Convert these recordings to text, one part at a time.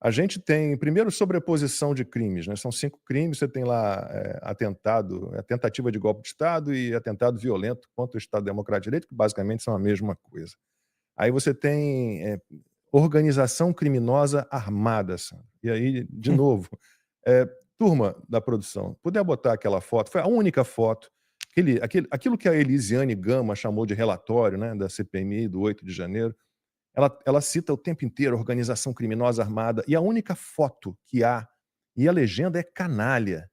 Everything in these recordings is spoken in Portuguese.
A gente tem, primeiro, sobreposição de crimes, né, são 5 crimes, você tem lá, atentado, tentativa de golpe de Estado e atentado violento contra o Estado Democrático de Direito, que basicamente são a mesma coisa. Aí você tem, organização criminosa armada, Sandro. E aí, de novo, eh, turma da produção, puder botar aquela foto, foi a única foto, aquilo que a Elisiane Gama chamou de relatório, né, da CPMI do 8 de janeiro, ela cita o tempo inteiro organização criminosa armada, e a única foto que há, e a legenda é canalha,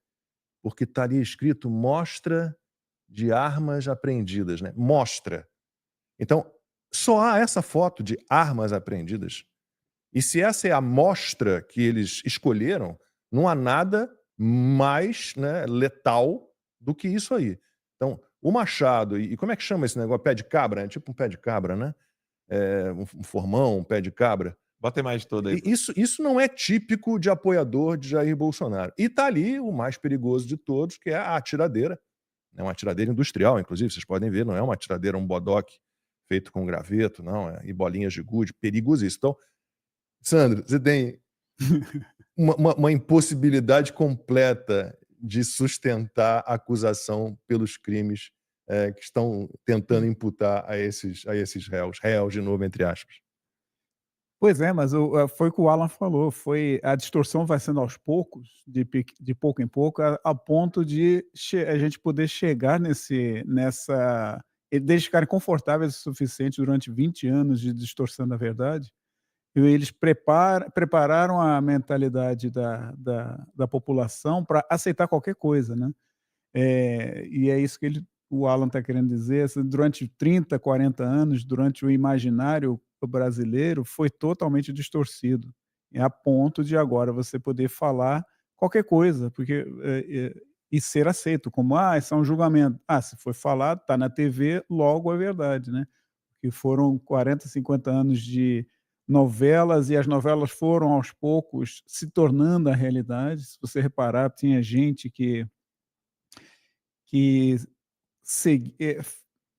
porque está ali escrito: "Mostra de armas apreendidas", né, mostra. Então, só há essa foto de armas apreendidas. E se essa é a mostra que eles escolheram, não há nada mais, né, letal do que isso aí. Então, o machado e como é que chama esse negócio? Pé de cabra? É tipo um pé de cabra, né? Um formão, um pé de cabra. Bota a imagem toda aí, E por isso não é típico de apoiador de Jair Bolsonaro. E tá ali o mais perigoso de todos, que é a atiradeira. É uma atiradeira industrial, inclusive, vocês podem ver, não é uma atiradeira, um bodoque feito com graveto, não, e bolinhas de gude, perigosíssimo. Então, Sandro, você tem uma impossibilidade completa de sustentar a acusação pelos crimes, que estão tentando imputar a esses réus de novo, entre aspas. Pois é, mas foi o que o Alan falou, foi a distorção vai sendo aos poucos, de pouco em pouco, a ponto de a gente poder chegar deles ficarem confortáveis o suficiente durante 20 anos de distorção da verdade, e eles prepararam a mentalidade da população para aceitar qualquer coisa, né. E é isso que o Alan está querendo dizer, assim, durante 30, 40 anos, durante o imaginário brasileiro, foi totalmente distorcido, a ponto de agora você poder falar qualquer coisa, porque, e ser aceito como: "Ah, isso é um julgamento". Ah, se foi falado, está na TV, logo é verdade, né. Que foram 40, 50 anos de novelas, e as novelas foram aos poucos se tornando a realidade. Se você reparar, tinha gente que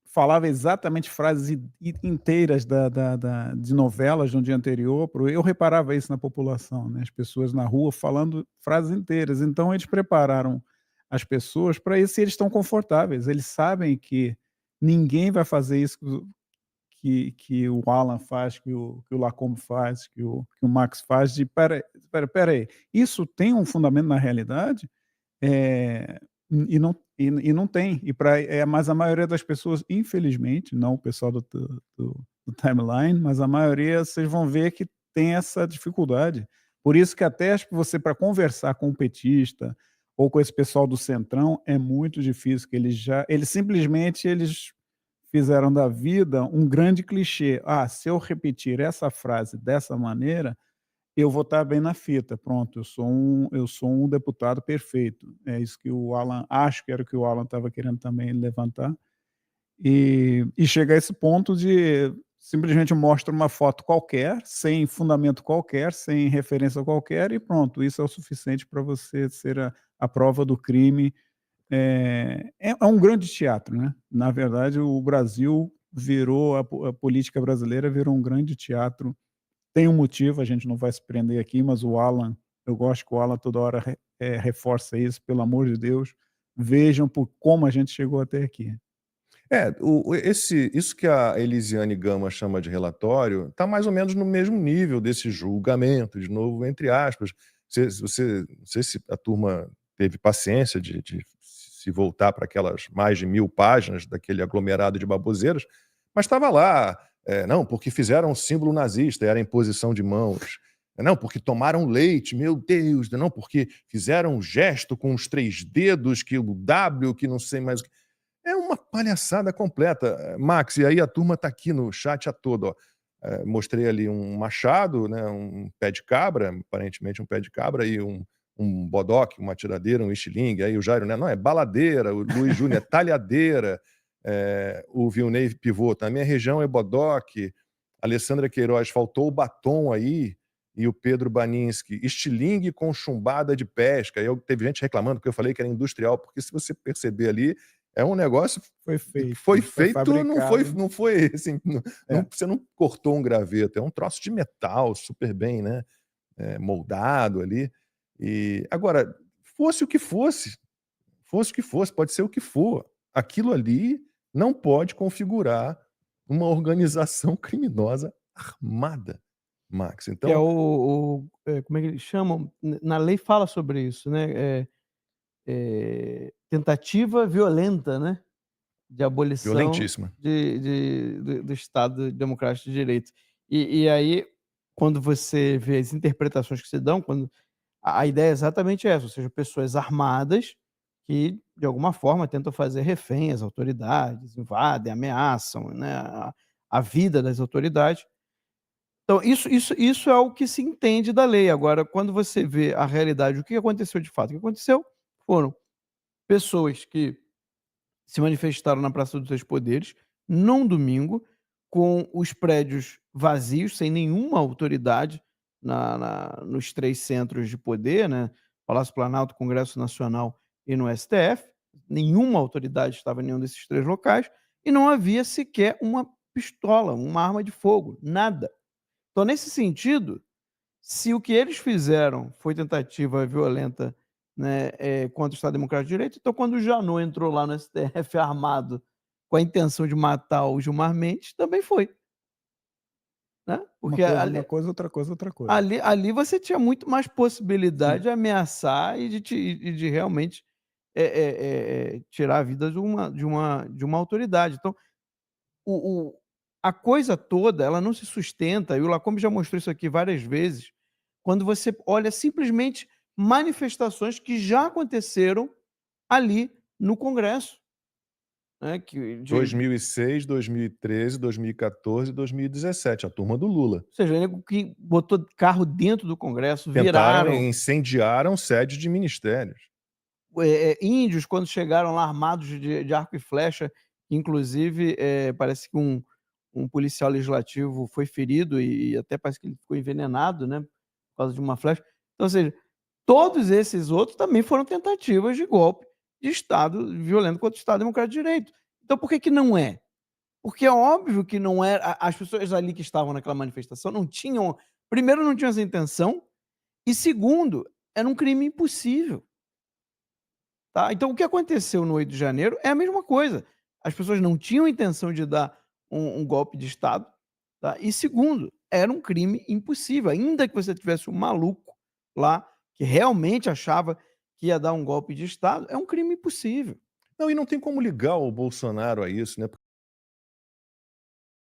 falava exatamente frases inteiras de novelas de um dia anterior eu reparava isso na população, né, as pessoas na rua falando frases inteiras, então eles prepararam as pessoas para isso e eles estão confortáveis, eles sabem que ninguém vai fazer isso que o Alan faz, que o Lacombe faz, que o Max faz de: "Espera aí, isso tem um fundamento na realidade?" Eh, e não tem, mas a maioria das pessoas, infelizmente, não o pessoal do timeline, mas a maioria vocês vão ver que tem essa dificuldade. Por isso que até acho que você para conversar com um petista ou com esse pessoal do centrão é muito difícil, que eles fizeram da vida um grande clichê. "Ah, se eu repetir essa frase dessa maneira, eu vou estar bem na fita, pronto, eu sou um deputado perfeito". É isso que o Alan acho que era o que o Alan estava querendo também levantar. E chega a esse ponto de simplesmente mostra uma foto qualquer, sem fundamento qualquer, sem referência qualquer e pronto, isso é o suficiente para você ser a prova do crime. É um grande teatro, né. Na verdade, o Brasil virou a política brasileira virou um grande teatro. Tem um motivo, a gente não vai se prender aqui, mas o Alan eu gosto que o Alan toda hora reforça isso, pelo amor de Deus, vejam por como a gente chegou até aqui. Isso que a Elisiane Gama chama de relatório, está mais ou menos no mesmo nível desse julgamento, de novo, entre aspas. Não sei se a turma teve paciência de se voltar para aquelas mais de 1000 páginas daquele aglomerado de baboseiras, mas estava lá, não, porque fizeram um símbolo nazista, era imposição de mãos. Não, porque tomaram leite, meu Deus, não, porque fizeram um gesto com os 3 dedos, que o W, que não sei mais o que. É uma palhaçada completa, Max, e aí a turma está aqui no chat a todo, ó. Mostrei ali um machado, né, um pé de cabra, aparentemente um pé de cabra, e um bodoque, uma tiradeira, um estilingue, aí o Jairo, né, não, é baladeira, o Luiz Júnior é talhadeira, o Vilney Pivô, na minha região é bodoque, a Alessandra Queiroz, faltou o batom aí, e o Pedro Baninski, estilingue com chumbada de pesca, teve gente reclamando porque eu falei que era industrial, porque se você perceber ali, é um negócio Foi que feito, foi né, foi feito, fabricado. não foi assim, É. você não cortou um graveto, é um troço de metal, super bem, né, moldado ali. E agora, fosse o que fosse, pode ser o que for, aquilo ali não pode configurar uma organização criminosa armada, Max. Que é Então, como é que eles chamam? Na lei fala sobre isso, né, tentativa violenta, né, de abolição violentíssima. do Estado Democrático de Direito. E aí, quando você vê as interpretações que se dão, quando a ideia é exatamente essa, ou seja, pessoas armadas que, de alguma forma, tentam fazer refém às autoridades, invadem, ameaçam, né, a vida das autoridades. Então isso é o que se entende da lei. Agora, quando você vê a realidade, o que aconteceu de fato? O que aconteceu foram pessoas que se manifestaram na Praça dos Três Poderes, num domingo, com os prédios vazios, sem nenhuma autoridade nos 3 centros de poder, né, Palácio Planalto, Congresso Nacional e no STF. Nenhuma autoridade estava em nenhum desses 3 locais e não havia sequer uma pistola, uma arma de fogo, nada. Então, nesse sentido, se o que eles fizeram foi tentativa violenta, né, contra o Estado Democrático de Direito, então quando o Janot entrou lá no STF armado com a intenção de matar o Gilmar Mendes, também foi, né, Uma porque coisa, uma coisa, outra coisa, outra coisa. ali você tinha muito mais possibilidade de ameaçar e de realmente, tirar a vida de uma autoridade. Então, o a coisa toda, ela não se sustenta, e o Lacombe já mostrou isso aqui várias vezes, quando você olha simplesmente manifestações que já aconteceram ali no Congresso, né, que de 2006, 2013, 2014 e 2017, a turma do Lula. ou seja, nego que botou carro dentro do Congresso, Tentaram viraram, e incendiaram sede de ministérios. índios quando chegaram lá armados de arco e flecha, inclusive, parece que um policial legislativo foi ferido e até parece que ele ficou envenenado, né, por causa de uma flecha. Então, ou seja, todos esses outros também foram tentativas de golpe de Estado violento contra o Estado Democrático de Direito. Então por que que não é? Porque é óbvio que não era, as pessoas ali que estavam naquela manifestação não tinham, primeiro não tinham essa intenção, e segundo, era um crime impossível. Tá? Então, o que aconteceu no 8 de janeiro é a mesma coisa. As pessoas não tinham intenção de dar um golpe de Estado. Tá? E segundo, era um crime impossível. Ainda que você tivesse um maluco lá que realmente achava que ia dar um golpe de Estado, é um crime impossível. Não, e não tem como ligar o Bolsonaro a isso, né?